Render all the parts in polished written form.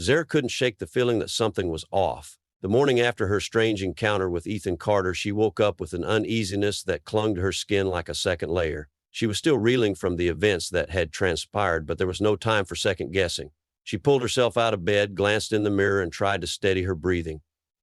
Zara couldn't shake the feeling that something was off. The morning after her strange encounter with Ethan Carter, she woke up with an uneasiness that clung to her skin like a second layer. She was still reeling from the events that had transpired, but there was no time for second guessing. She pulled herself out of bed, glanced in the mirror, and tried to steady her breathing.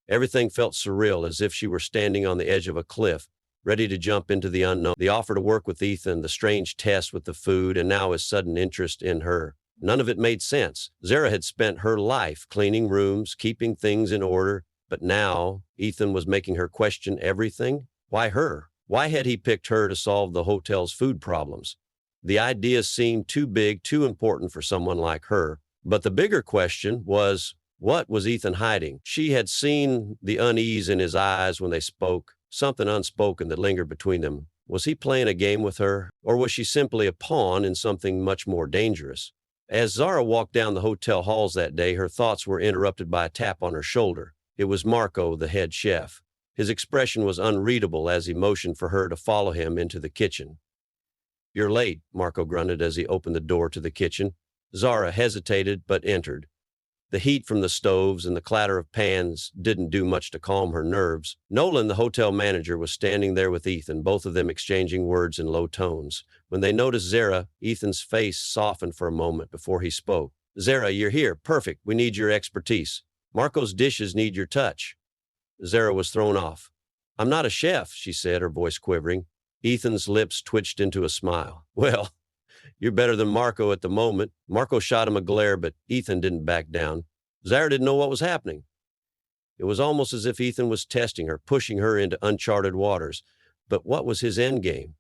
Everything felt surreal, as if she were standing on the edge of a cliff, ready to jump into the unknown. The offer to work with Ethan, the strange test with the food, and now his sudden interest in her. None of it made sense. Zara had spent her life cleaning rooms, keeping things in order, but now Ethan was making her question everything. Why her? Why had he picked her to solve the hotel's food problems? The idea seemed too big, too important for someone like her. But the bigger question was, what was Ethan hiding? She had seen the unease in his eyes when they spoke, something unspoken that lingered between them. Was he playing a game with her, or was she simply a pawn in something much more dangerous? As Zara walked down the hotel halls that day, her thoughts were interrupted by a tap on her shoulder. It was Marco, the head chef. His expression was unreadable as he motioned for her to follow him into the kitchen. "You're late," Marco grunted as he opened the door to the kitchen. Zara hesitated but entered. The heat from the stoves and the clatter of pans didn't do much to calm her nerves. Nolan, the hotel manager, was standing there with Ethan, both of them exchanging words in low tones. When they noticed Zara, Ethan's face softened for a moment before he spoke. "Zara, you're here. Perfect. We need your expertise. Marco's dishes need your touch." Zara was thrown off. "I'm not a chef," she said, her voice quivering. Ethan's lips twitched into a smile. "Well, you're better than Marco at the moment." Marco shot him a glare, but Ethan didn't back down. Zara didn't know what was happening. It was almost as if Ethan was testing her, pushing her into uncharted waters. But what was his end game?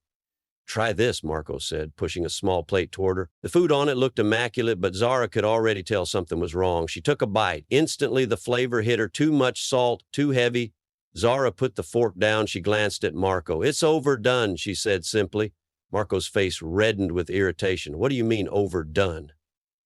"Try this," Marco said, pushing a small plate toward her. The food on it looked immaculate, but Zara could already tell something was wrong. She took a bite. Instantly, the flavor hit her. Too much salt, too heavy. Zara put the fork down. She glanced at Marco. "It's overdone," she said simply. Marco's face reddened with irritation. "What do you mean, overdone?"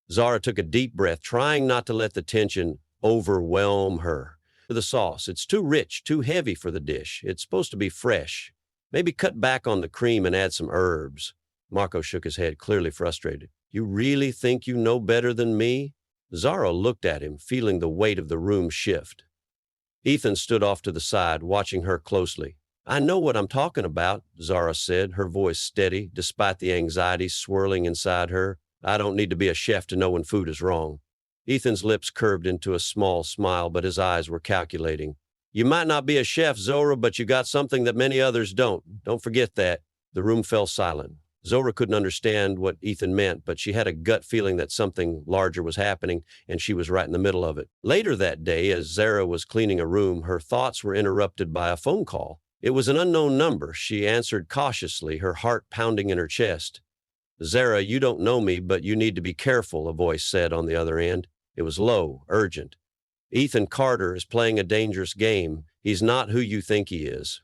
Zara took a deep breath, trying not to let the tension overwhelm her. "The sauce, it's too rich, too heavy for the dish. It's supposed to be fresh. Maybe cut back on the cream and add some herbs." Marco shook his head, clearly frustrated. "You really think you know better than me?" Zara looked at him, feeling the weight of the room shift. Ethan stood off to the side, watching her closely. "I know what I'm talking about," Zara said, her voice steady, despite the anxiety swirling inside her. "I don't need to be a chef to know when food is wrong." Ethan's lips curved into a small smile, but his eyes were calculating. "You might not be a chef, Zora, but you got something that many others don't. Don't forget that." The room fell silent. Zora couldn't understand what Ethan meant, but she had a gut feeling that something larger was happening, and she was right in the middle of it. Later that day, as Zara was cleaning a room, her thoughts were interrupted by a phone call. It was an unknown number. She answered cautiously, her heart pounding in her chest. "Zara, you don't know me, but you need to be careful," a voice said on the other end. It was low, urgent. "Ethan Carter is playing a dangerous game. He's not who you think he is."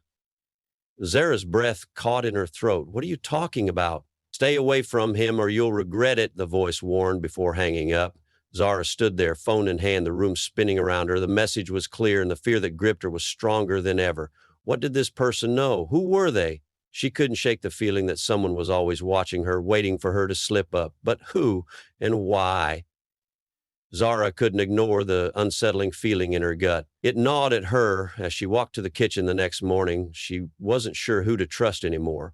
Zara's breath caught in her throat. "What are you talking about?" "Stay away from him or you'll regret it," the voice warned before hanging up. Zara stood there, phone in hand, the room spinning around her. The message was clear, and the fear that gripped her was stronger than ever. What did this person know? Who were they? She couldn't shake the feeling that someone was always watching her, waiting for her to slip up. But who and why? Zara couldn't ignore the unsettling feeling in her gut. It gnawed at her as she walked to the kitchen the next morning. She wasn't sure who to trust anymore.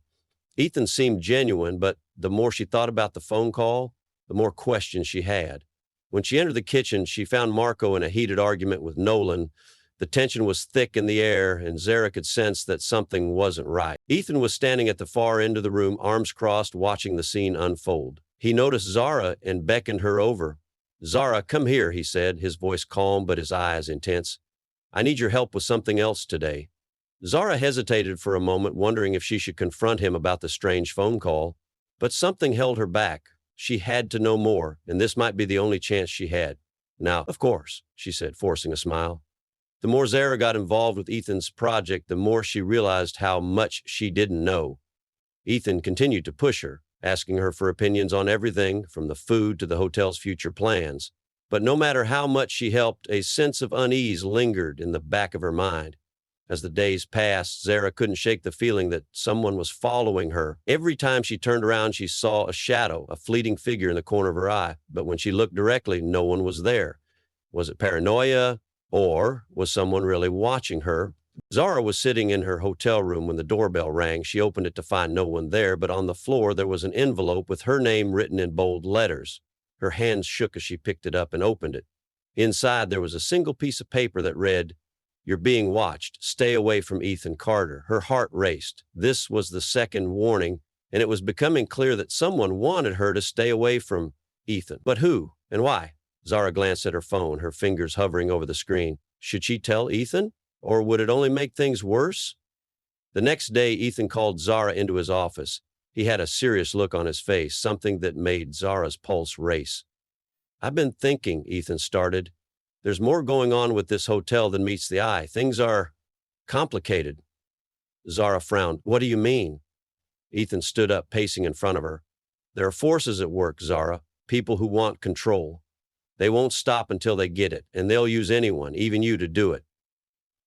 Ethan seemed genuine, but the more she thought about the phone call, the more questions she had. When she entered the kitchen, she found Marco in a heated argument with Nolan. The tension was thick in the air, and Zara could sense that something wasn't right. Ethan was standing at the far end of the room, arms crossed, watching the scene unfold. He noticed Zara and beckoned her over. "Zara, come here," he said, his voice calm but his eyes intense. "I need your help with something else today." Zara hesitated for a moment, wondering if she should confront him about the strange phone call. But something held her back. She had to know more, and this might be the only chance she had. "Now, of course," she said, forcing a smile. The more Zara got involved with Ethan's project, the more she realized how much she didn't know. Ethan continued to push her, asking her for opinions on everything from the food to the hotel's future plans. But no matter how much she helped, a sense of unease lingered in the back of her mind. As the days passed, Zara couldn't shake the feeling that someone was following her. Every time she turned around, she saw a shadow, a fleeting figure in the corner of her eye. But when she looked directly, no one was there. Was it paranoia, or was someone really watching her? Zara was sitting in her hotel room when the doorbell rang. She opened it to find no one there, but on the floor there was an envelope with her name written in bold letters. Her hands shook as she picked it up and opened it. Inside there was a single piece of paper that read, "You're being watched. Stay away from Ethan Carter." Her heart raced. This was the second warning, and it was becoming clear that someone wanted her to stay away from Ethan. But who and why? Zara glanced at her phone, her fingers hovering over the screen. Should she tell Ethan? Or would it only make things worse? The next day, Ethan called Zara into his office. He had a serious look on his face, something that made Zara's pulse race. "I've been thinking," Ethan started. "There's more going on with this hotel than meets the eye. Things are complicated." Zara frowned. "What do you mean?" Ethan stood up, pacing in front of her. "There are forces at work, Zara, people who want control. They won't stop until they get it, and they'll use anyone, even you, to do it."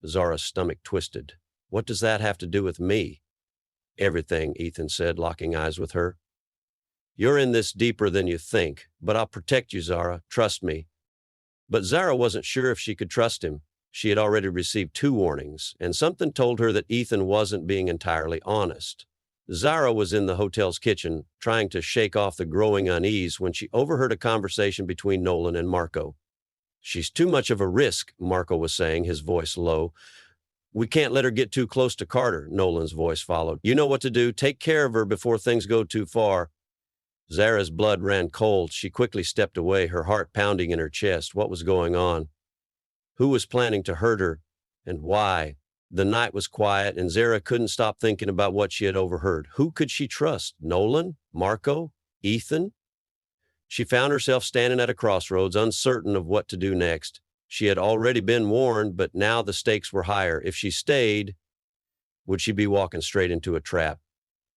Zara's stomach twisted. "What does that have to do with me?" "Everything," Ethan said, locking eyes with her. "You're in this deeper than you think, but I'll protect you, Zara. Trust me." But Zara wasn't sure if she could trust him. She had already received 2 warnings, and something told her that Ethan wasn't being entirely honest. Zara was in the hotel's kitchen, trying to shake off the growing unease when she overheard a conversation between Nolan and Marco. "She's too much of a risk," Marco was saying, his voice low. "We can't let her get too close to Carter," Nolan's voice followed. "You know what to do. Take care of her before things go too far." Zara's blood ran cold. She quickly stepped away, her heart pounding in her chest. What was going on? Who was planning to hurt her, and why? The night was quiet, and Zara couldn't stop thinking about what she had overheard. Who could she trust? Nolan? Marco? Ethan? She found herself standing at a crossroads, uncertain of what to do next. She had already been warned, but now the stakes were higher. If she stayed, would she be walking straight into a trap?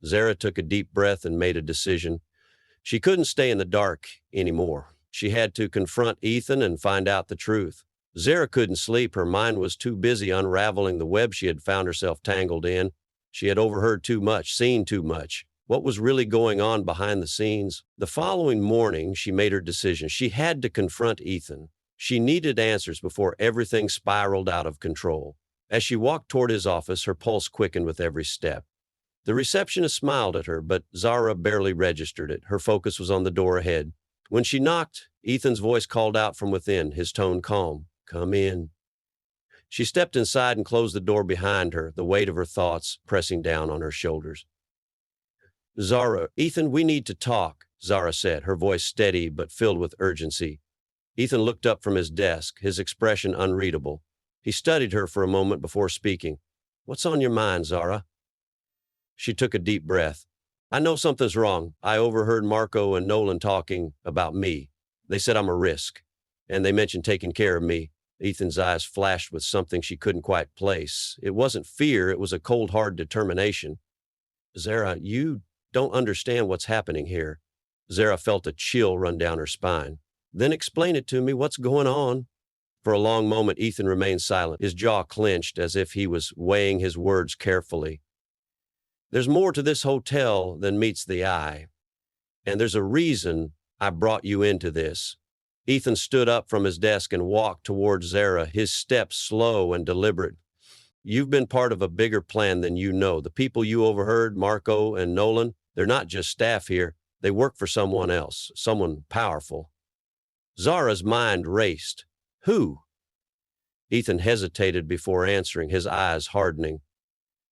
Zara took a deep breath and made a decision. She couldn't stay in the dark anymore. She had to confront Ethan and find out the truth. Zara couldn't sleep. Her mind was too busy unraveling the web she had found herself tangled in. She had overheard too much, seen too much. What was really going on behind the scenes? The following morning, she made her decision. She had to confront Ethan. She needed answers before everything spiraled out of control. As she walked toward his office, her pulse quickened with every step. The receptionist smiled at her, but Zara barely registered it. Her focus was on the door ahead. When she knocked, Ethan's voice called out from within, his tone calm. "Come in." She stepped inside and closed the door behind her, the weight of her thoughts pressing down on her shoulders. "Zara, Ethan, we need to talk," Zara said, her voice steady but filled with urgency. Ethan looked up from his desk, his expression unreadable. He studied her for a moment before speaking. "What's on your mind, Zara?" She took a deep breath. "I know something's wrong. I overheard Marco and Nolan talking about me. They said I'm a risk, and they mentioned taking care of me." Ethan's eyes flashed with something she couldn't quite place. It wasn't fear, it was a cold, hard determination. "Zara, you don't understand what's happening here." Zara felt a chill run down her spine. "Then explain it to me. What's going on?" For a long moment, Ethan remained silent, his jaw clenched as if he was weighing his words carefully. "There's more to this hotel than meets the eye. And there's a reason I brought you into this." Ethan stood up from his desk and walked towards Zara, his steps slow and deliberate. "You've been part of a bigger plan than you know. The people you overheard, Marco and Nolan, they're not just staff here. They work for someone else, someone powerful." Zara's mind raced. "Who?" Ethan hesitated before answering, his eyes hardening.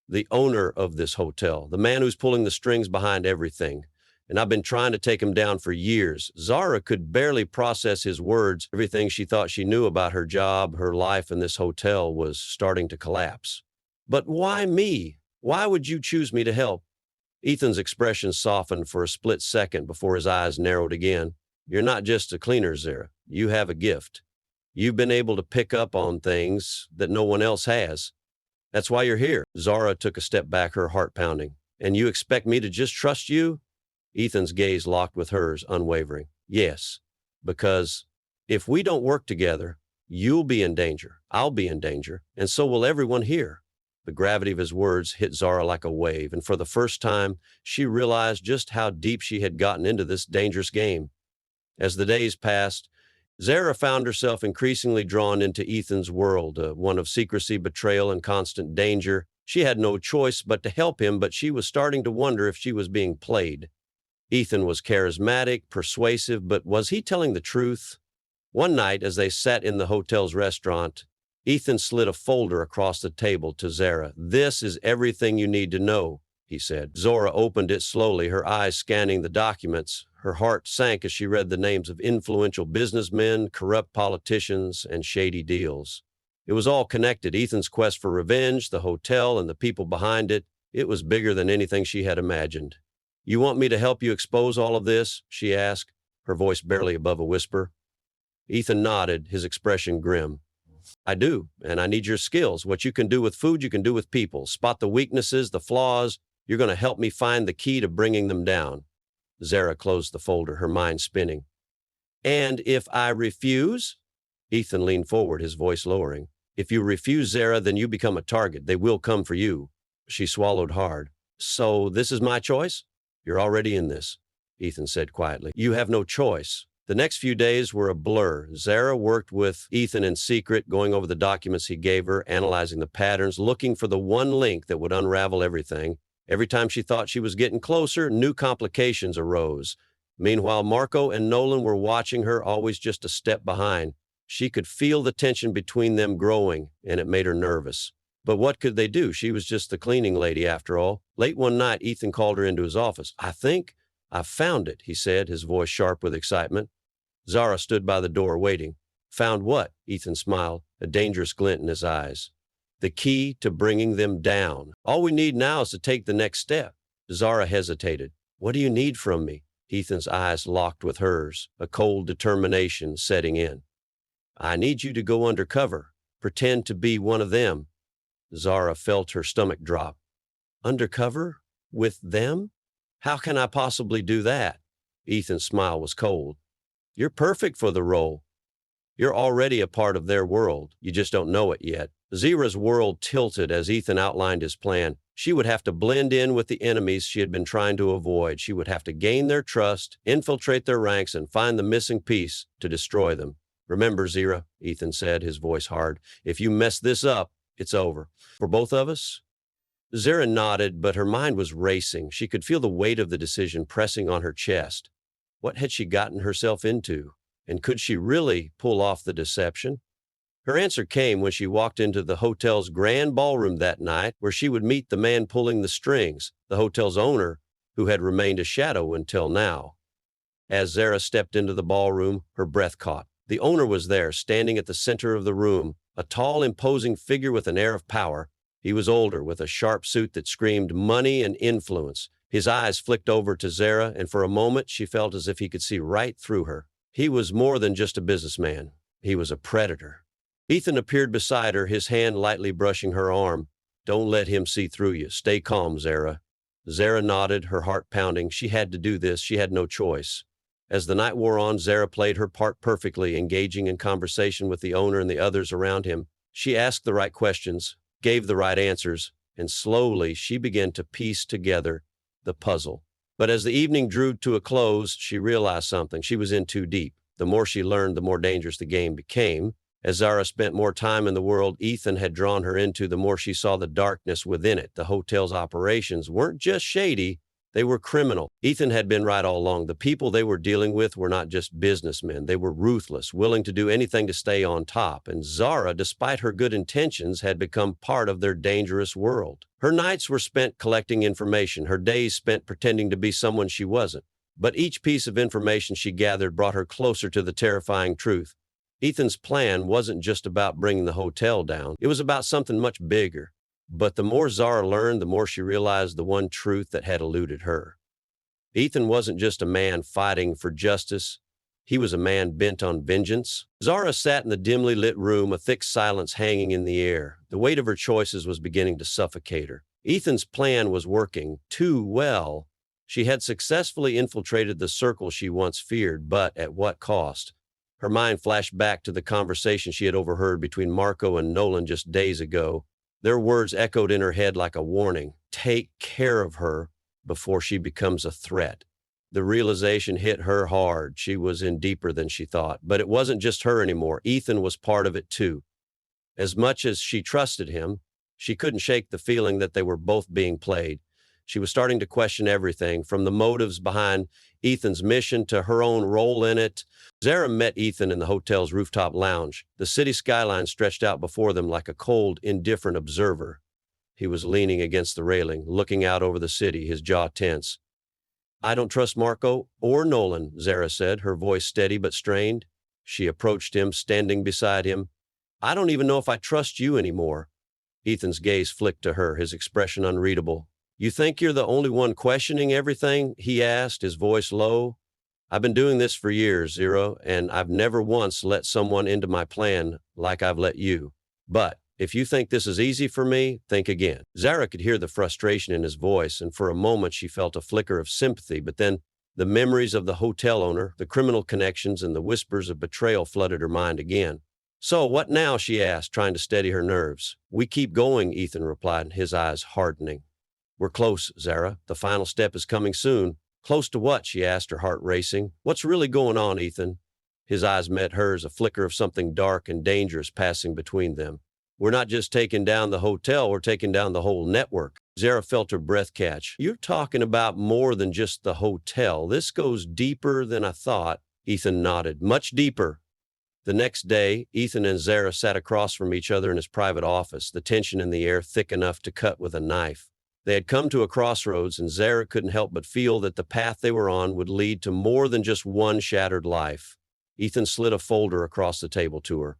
"The owner of this hotel, the man who's pulling the strings behind everything. And I've been trying to take him down for years." Zara could barely process his words. Everything she thought she knew about her job, her life in this hotel was starting to collapse. "But why me? Why would you choose me to help?" Ethan's expression softened for a split second before his eyes narrowed again. "You're not just a cleaner, Zara. You have a gift. You've been able to pick up on things that no one else has. That's why you're here." Zara took a step back, her heart pounding. "And you expect me to just trust you?" Ethan's gaze locked with hers, unwavering. "Yes, because if we don't work together, you'll be in danger, I'll be in danger, and so will everyone here." The gravity of his words hit Zara like a wave, and for the first time, she realized just how deep she had gotten into this dangerous game. As the days passed, Zara found herself increasingly drawn into Ethan's world, one of secrecy, betrayal, and constant danger. She had no choice but to help him, but she was starting to wonder if she was being played. Ethan was charismatic, persuasive, but was he telling the truth? One night, as they sat in the hotel's restaurant, Ethan slid a folder across the table to Zara. "This is everything you need to know," he said. Zora opened it slowly, her eyes scanning the documents. Her heart sank as she read the names of influential businessmen, corrupt politicians, and shady deals. It was all connected: Ethan's quest for revenge, the hotel, and the people behind it. It was bigger than anything she had imagined. "You want me to help you expose all of this?" she asked, her voice barely above a whisper. Ethan nodded, his expression grim. "I do, and I need your skills. What you can do with food, you can do with people. Spot the weaknesses, the flaws. You're going to help me find the key to bringing them down." Zara closed the folder, her mind spinning. "And if I refuse?" Ethan leaned forward, his voice lowering. "If you refuse, Zara, then you become a target. They will come for you." She swallowed hard. "So this is my choice?" "You're already in this," Ethan said quietly. "You have no choice." The next few days were a blur. Zara worked with Ethan in secret, going over the documents he gave her, analyzing the patterns, looking for the one link that would unravel everything. Every time she thought she was getting closer, new complications arose. Meanwhile, Marco and Nolan were watching her, always just a step behind. She could feel the tension between them growing, and it made her nervous. But what could they do? She was just the cleaning lady, after all. Late one night, Ethan called her into his office. "I think I've found it," he said, his voice sharp with excitement. Zara stood by the door, waiting. "Found what?" Ethan smiled, a dangerous glint in his eyes. "The key to bringing them down. All we need now is to take the next step." Zara hesitated. "What do you need from me?" Ethan's eyes locked with hers, a cold determination setting in. "I need you to go undercover. Pretend to be one of them." Zara felt her stomach drop. "Undercover? With them? How can I possibly do that?" Ethan's smile was cold. "You're perfect for the role. You're already a part of their world. You just don't know it yet." Zara's world tilted as Ethan outlined his plan. She would have to blend in with the enemies she had been trying to avoid. She would have to gain their trust, infiltrate their ranks, and find the missing piece to destroy them. "Remember, Zara," Ethan said, his voice hard, "if you mess this up, it's over. For both of us?" Zara nodded, but her mind was racing. She could feel the weight of the decision pressing on her chest. What had she gotten herself into? And could she really pull off the deception? Her answer came when she walked into the hotel's grand ballroom that night, where she would meet the man pulling the strings, the hotel's owner, who had remained a shadow until now. As Zara stepped into the ballroom, her breath caught. The owner was there, standing at the center of the room, a tall, imposing figure with an air of power. He was older, with a sharp suit that screamed money and influence. His eyes flicked over to Zara, and for a moment she felt as if he could see right through her. He was more than just a businessman. He was a predator. Ethan appeared beside her, his hand lightly brushing her arm. "Don't let him see through you. Stay calm, Zara." Zara nodded, her heart pounding. She had to do this. She had no choice. As the night wore on, Zara played her part perfectly, engaging in conversation with the owner and the others around him. She asked the right questions, gave the right answers, and slowly she began to piece together the puzzle. But as the evening drew to a close, she realized something. She was in too deep. The more she learned, the more dangerous the game became. As Zara spent more time in the world Ethan had drawn her into, the more she saw the darkness within it. The hotel's operations weren't just shady, they were criminal. Ethan had been right all along. The people they were dealing with were not just businessmen. They were ruthless, willing to do anything to stay on top. And Zara, despite her good intentions, had become part of their dangerous world. Her nights were spent collecting information, her days spent pretending to be someone she wasn't. But each piece of information she gathered brought her closer to the terrifying truth. Ethan's plan wasn't just about bringing the hotel down. It was about something much bigger. But the more Zara learned, the more she realized the one truth that had eluded her. Ethan wasn't just a man fighting for justice. He was a man bent on vengeance. Zara sat in the dimly lit room, a thick silence hanging in the air. The weight of her choices was beginning to suffocate her. Ethan's plan was working too well. She had successfully infiltrated the circle she once feared, but at what cost? Her mind flashed back to the conversation she had overheard between Marco and Nolan just days ago. Their words echoed in her head like a warning. Take care of her before she becomes a threat. The realization hit her hard. She was in deeper than she thought. But it wasn't just her anymore. Ethan was part of it too. As much as she trusted him, she couldn't shake the feeling that they were both being played. She was starting to question everything, from the motives behind Ethan's mission to her own role in it. Zara met Ethan in the hotel's rooftop lounge. The city skyline stretched out before them like a cold, indifferent observer. He was leaning against the railing, looking out over the city, his jaw tense. "I don't trust Marco or Nolan," Zara said, her voice steady but strained. She approached him, standing beside him. "I don't even know if I trust you anymore." Ethan's gaze flicked to her, his expression unreadable. "You think you're the only one questioning everything?" he asked, his voice low. "I've been doing this for years, Zero, and I've never once let someone into my plan like I've let you. But if you think this is easy for me, think again." Zara could hear the frustration in his voice, and for a moment she felt a flicker of sympathy, but then the memories of the hotel owner, the criminal connections, and the whispers of betrayal flooded her mind again. "So, what now?" she asked, trying to steady her nerves. "We keep going," Ethan replied, his eyes hardening. "We're close, Zara. The final step is coming soon." "Close to what?" she asked, her heart racing. "What's really going on, Ethan?" His eyes met hers, a flicker of something dark and dangerous passing between them. "We're not just taking down the hotel, we're taking down the whole network." Zara felt her breath catch. "You're talking about more than just the hotel. This goes deeper than I thought." Ethan nodded. "Much deeper." The next day, Ethan and Zara sat across from each other in his private office, the tension in the air thick enough to cut with a knife. They had come to a crossroads, and Zara couldn't help but feel that the path they were on would lead to more than just one shattered life. Ethan slid a folder across the table to her.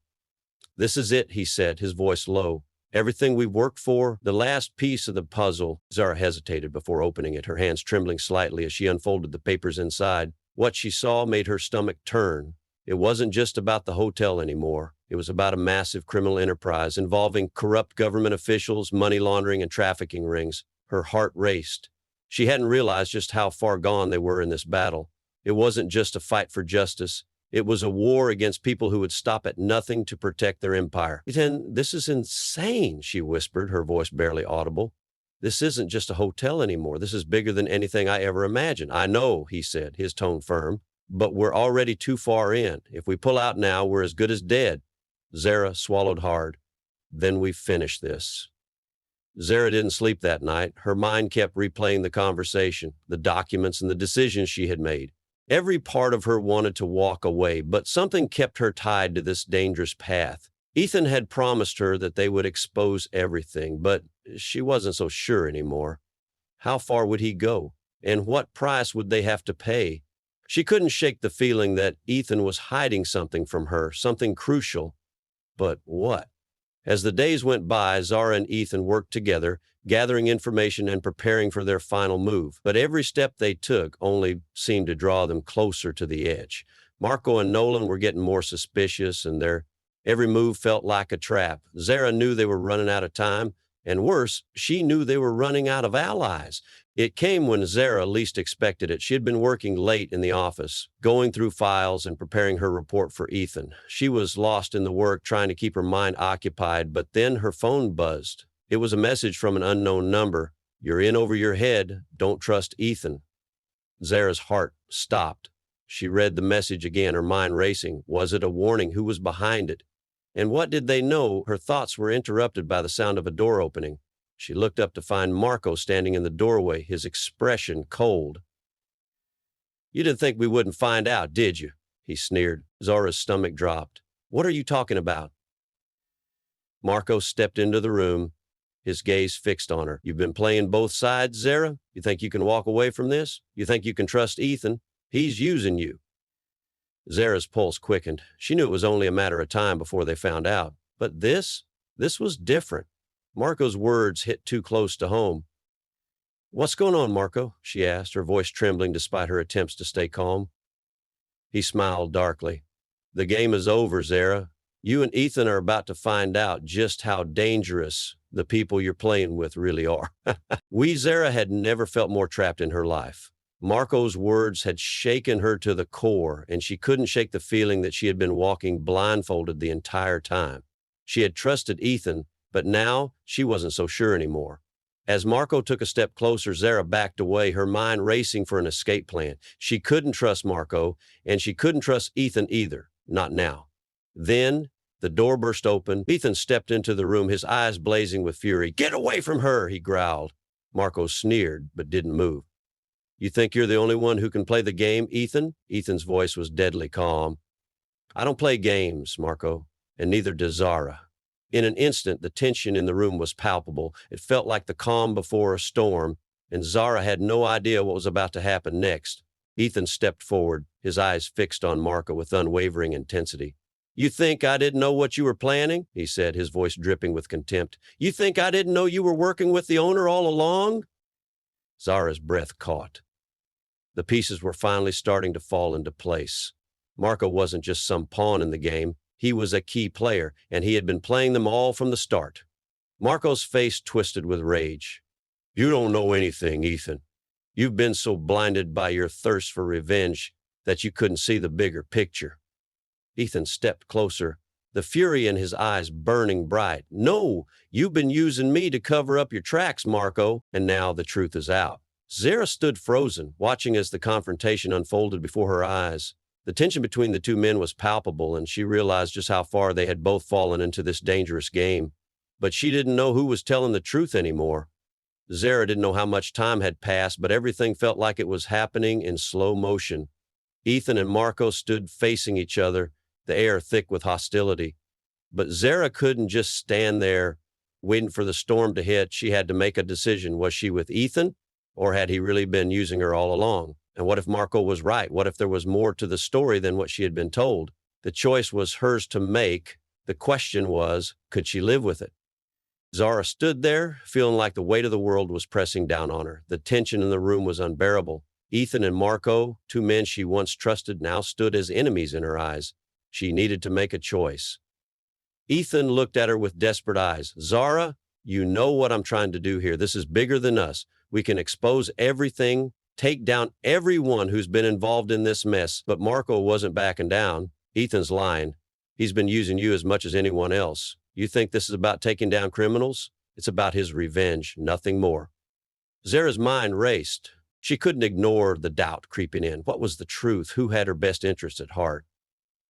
"This is it," he said, his voice low. "Everything we've worked for, the last piece of the puzzle." Zara hesitated before opening it, her hands trembling slightly as she unfolded the papers inside. What she saw made her stomach turn. It wasn't just about the hotel anymore. It was about a massive criminal enterprise involving corrupt government officials, money laundering, and trafficking rings. Her heart raced. She hadn't realized just how far gone they were in this battle. It wasn't just a fight for justice. It was a war against people who would stop at nothing to protect their empire. "Ethan, this is insane," she whispered, her voice barely audible. "This isn't just a hotel anymore. This is bigger than anything I ever imagined." "I know," he said, his tone firm, "but we're already too far in. If we pull out now, we're as good as dead." Zara swallowed hard. "Then we finish this." Zara didn't sleep that night. Her mind kept replaying the conversation, the documents, and the decisions she had made. Every part of her wanted to walk away, but something kept her tied to this dangerous path. Ethan had promised her that they would expose everything, but she wasn't so sure anymore. How far would he go? And what price would they have to pay? She couldn't shake the feeling that Ethan was hiding something from her, something crucial. But what? As the days went by, Zara and Ethan worked together, gathering information and preparing for their final move. But every step they took only seemed to draw them closer to the edge. Marco and Nolan were getting more suspicious, and their every move felt like a trap. Zara knew they were running out of time, and worse, she knew they were running out of allies. It came when Zara least expected it. She had been working late in the office, going through files and preparing her report for Ethan. She was lost in the work, trying to keep her mind occupied, but then her phone buzzed. It was a message from an unknown number. "You're in over your head. Don't trust Ethan." Zara's heart stopped. She read the message again, her mind racing. Was it a warning? Who was behind it? And what did they know? Her thoughts were interrupted by the sound of a door opening. She looked up to find Marco standing in the doorway, his expression cold. "You didn't think we wouldn't find out, did you?" he sneered. Zara's stomach dropped. "What are you talking about?" Marco stepped into the room, his gaze fixed on her. "You've been playing both sides, Zara? You think you can walk away from this? You think you can trust Ethan? He's using you." Zara's pulse quickened. She knew it was only a matter of time before they found out. But this was different. Marco's words hit too close to home. "What's going on, Marco?" she asked, her voice trembling despite her attempts to stay calm. He smiled darkly. "The game is over, Zara. You and Ethan are about to find out just how dangerous the people you're playing with really are." Zara had never felt more trapped in her life. Marco's words had shaken her to the core, and she couldn't shake the feeling that she had been walking blindfolded the entire time. She had trusted Ethan, but now she wasn't so sure anymore. As Marco took a step closer, Zara backed away, her mind racing for an escape plan. She couldn't trust Marco, and she couldn't trust Ethan either. Not now. Then the door burst open. Ethan stepped into the room, his eyes blazing with fury. "Get away from her," he growled. Marco sneered, but didn't move. "You think you're the only one who can play the game, Ethan?" Ethan's voice was deadly calm. "I don't play games, Marco, and neither does Zara." In an instant, the tension in the room was palpable. It felt like the calm before a storm, and Zara had no idea what was about to happen next. Ethan stepped forward, his eyes fixed on Marco with unwavering intensity. "You think I didn't know what you were planning?" he said, his voice dripping with contempt. "You think I didn't know you were working with the owner all along?" Zara's breath caught. The pieces were finally starting to fall into place. Marco wasn't just some pawn in the game. He was a key player, and he had been playing them all from the start. Marco's face twisted with rage. "You don't know anything, Ethan. You've been so blinded by your thirst for revenge that you couldn't see the bigger picture." Ethan stepped closer, the fury in his eyes burning bright. "No, you've been using me to cover up your tracks, Marco, and now the truth is out." Zara stood frozen, watching as the confrontation unfolded before her eyes. The tension between the two men was palpable, and she realized just how far they had both fallen into this dangerous game. But she didn't know who was telling the truth anymore. Zara didn't know how much time had passed, but everything felt like it was happening in slow motion. Ethan and Marco stood facing each other, the air thick with hostility. But Zara couldn't just stand there, waiting for the storm to hit. She had to make a decision. Was she with Ethan, or had he really been using her all along? And what if Marco was right? What if there was more to the story than what she had been told? The choice was hers to make. The question was, could she live with it? Zara stood there, feeling like the weight of the world was pressing down on her. The tension in the room was unbearable. Ethan and Marco, two men she once trusted, now stood as enemies in her eyes. She needed to make a choice. Ethan looked at her with desperate eyes. "Zara, you know what I'm trying to do here. This is bigger than us. We can expose everything, take down everyone who's been involved in this mess." But Marco wasn't backing down. "Ethan's lying. He's been using you as much as anyone else. You think this is about taking down criminals? It's about his revenge, nothing more." Zara's mind raced. She couldn't ignore the doubt creeping in. What was the truth? Who had her best interest at heart?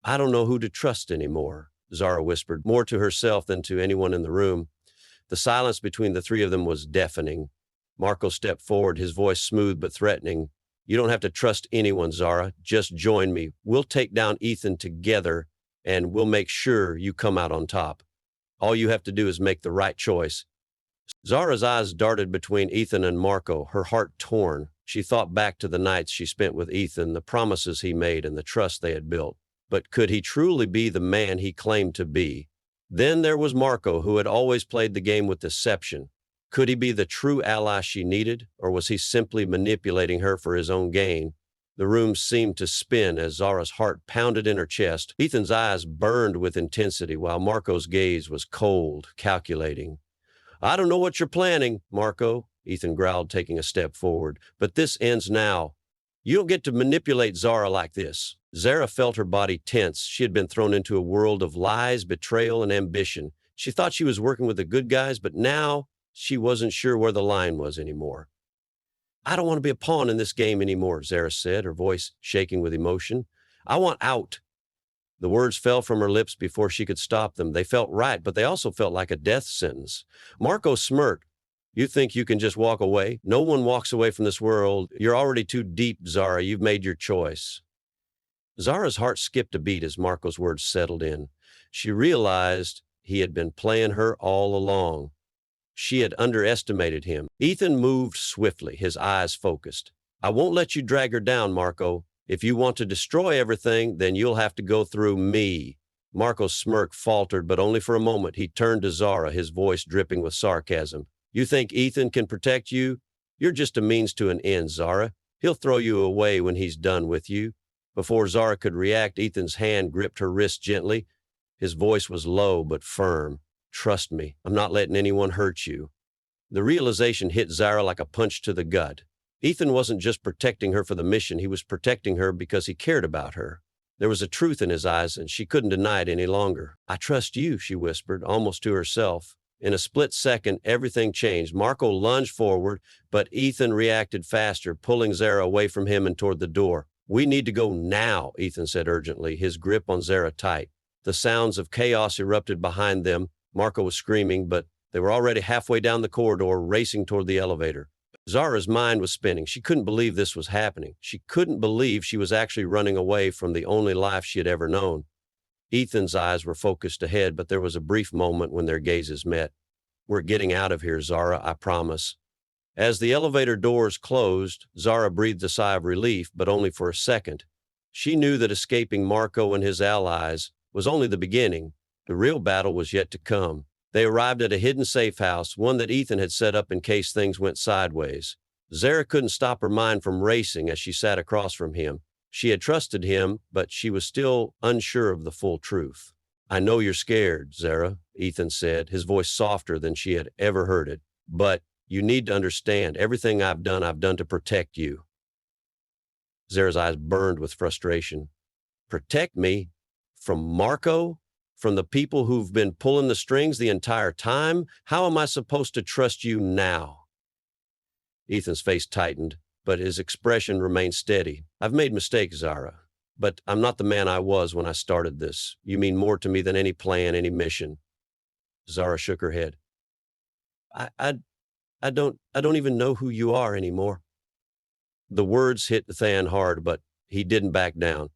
"I don't know who to trust anymore," Zara whispered, more to herself than to anyone in the room. The silence between the three of them was deafening. Marco stepped forward, his voice smooth but threatening. "You don't have to trust anyone, Zara. Just join me. We'll take down Ethan together, and we'll make sure you come out on top. All you have to do is make the right choice." Zara's eyes darted between Ethan and Marco, her heart torn. She thought back to the nights she spent with Ethan, the promises he made, and the trust they had built. But could he truly be the man he claimed to be? Then there was Marco, who had always played the game with deception. Could he be the true ally she needed, or was he simply manipulating her for his own gain? The room seemed to spin as Zara's heart pounded in her chest. Ethan's eyes burned with intensity, while Marco's gaze was cold, calculating. "I don't know what you're planning, Marco," Ethan growled, taking a step forward, "but this ends now. You don't get to manipulate Zara like this." Zara felt her body tense. She had been thrown into a world of lies, betrayal, and ambition. She thought she was working with the good guys, but now she wasn't sure where the line was anymore. "I don't want to be a pawn in this game anymore," Zara said, her voice shaking with emotion. "I want out." The words fell from her lips before she could stop them. They felt right, but they also felt like a death sentence. Marco smirked. "You think you can just walk away? No one walks away from this world. You're already too deep, Zara. You've made your choice." Zara's heart skipped a beat as Marco's words settled in. She realized he had been playing her all along. She had underestimated him. Ethan moved swiftly, his eyes focused. "I won't let you drag her down, Marco. If you want to destroy everything, then you'll have to go through me." Marco's smirk faltered, but only for a moment. He turned to Zara, his voice dripping with sarcasm. "You think Ethan can protect you? You're just a means to an end, Zara. He'll throw you away when he's done with you." Before Zara could react, Ethan's hand gripped her wrist gently. His voice was low but firm. "Trust me, I'm not letting anyone hurt you." The realization hit Zara like a punch to the gut. Ethan wasn't just protecting her for the mission, he was protecting her because he cared about her. There was a truth in his eyes, and she couldn't deny it any longer. "I trust you," she whispered, almost to herself. In a split second, everything changed. Marco lunged forward, but Ethan reacted faster, pulling Zara away from him and toward the door. "We need to go now," Ethan said urgently, his grip on Zara tight. The sounds of chaos erupted behind them. Marco was screaming, but they were already halfway down the corridor, racing toward the elevator. Zara's mind was spinning. She couldn't believe this was happening. She couldn't believe she was actually running away from the only life she had ever known. Ethan's eyes were focused ahead, but there was a brief moment when their gazes met. "We're getting out of here, Zara, I promise." As the elevator doors closed, Zara breathed a sigh of relief, but only for a second. She knew that escaping Marco and his allies was only the beginning. The real battle was yet to come. They arrived at a hidden safe house, one that Ethan had set up in case things went sideways. Zara couldn't stop her mind from racing as she sat across from him. She had trusted him, but she was still unsure of the full truth. "I know you're scared, Zara," Ethan said, his voice softer than she had ever heard it. "But you need to understand, everything I've done to protect you." Zara's eyes burned with frustration. "Protect me? From Marco? From the people who've been pulling the strings the entire time? How am I supposed to trust you now?" Ethan's face tightened, but his expression remained steady. "I've made mistakes, Zara, but I'm not the man I was when I started this. You mean more to me than any plan, any mission." Zara shook her head. I don't even know who you are anymore." The words hit Than hard, but he didn't back down.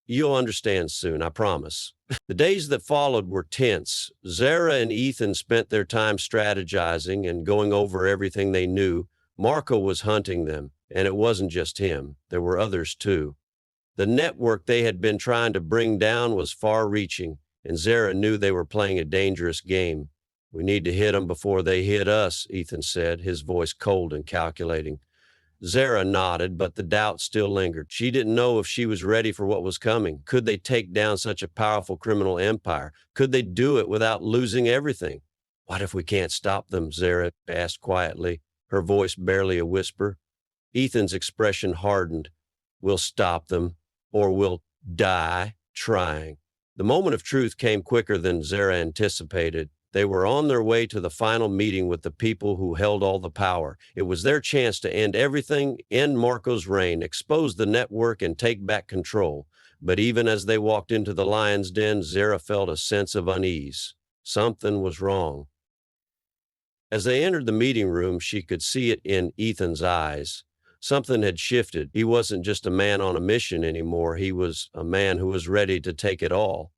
"You'll understand soon, I promise." The days that followed were tense. Zara and Ethan spent their time strategizing and going over everything they knew. Marco was hunting them, and it wasn't just him. There were others too. The network they had been trying to bring down was far-reaching, and Zara knew they were playing a dangerous game. "We need to hit them before they hit us," Ethan said, his voice cold and calculating. Zara nodded, but the doubt still lingered. She didn't know if she was ready for what was coming. Could they take down such a powerful criminal empire? Could they do it without losing everything? "What if we can't stop them?" Zara asked quietly, her voice barely a whisper. Ethan's expression hardened. "We'll stop them, or we'll die trying." The moment of truth came quicker than Zara anticipated. They were on their way to the final meeting with the people who held all the power. It was their chance to end everything, end Marco's reign, expose the network, and take back control. But even as they walked into the lion's den, Zara felt a sense of unease. Something was wrong. As they entered the meeting room, she could see it in Ethan's eyes. Something had shifted. He wasn't just a man on a mission anymore. He was a man who was ready to take it all.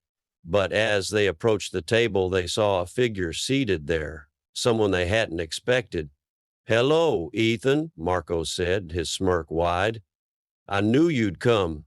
But as they approached the table, they saw a figure seated there, someone they hadn't expected. "Hello, Ethan," Marco said, his smirk wide. "I knew you'd come,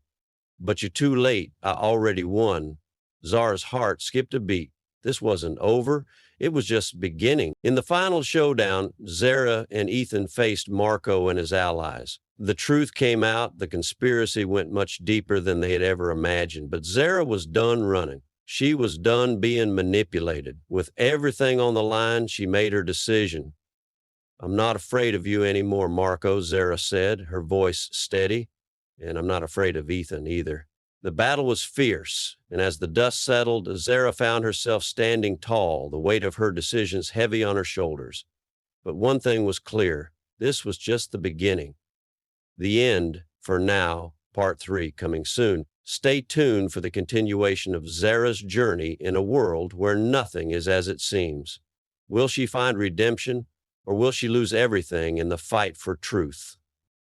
but you're too late. I already won." Zara's heart skipped a beat. This wasn't over. It was just beginning. In the final showdown, Zara and Ethan faced Marco and his allies. The truth came out. The conspiracy went much deeper than they had ever imagined. But Zara was done running. She was done being manipulated. With everything on the line, she made her decision. "I'm not afraid of you anymore, Marco," Zara said, her voice steady. "And I'm not afraid of Ethan either." The battle was fierce, and as the dust settled, Zara found herself standing tall, the weight of her decisions heavy on her shoulders. But one thing was clear. This was just the beginning. The end, for now. Part 3 coming soon. Stay tuned for the continuation of Zara's journey in a world where nothing is as it seems. Will she find redemption, or will she lose everything in the fight for truth?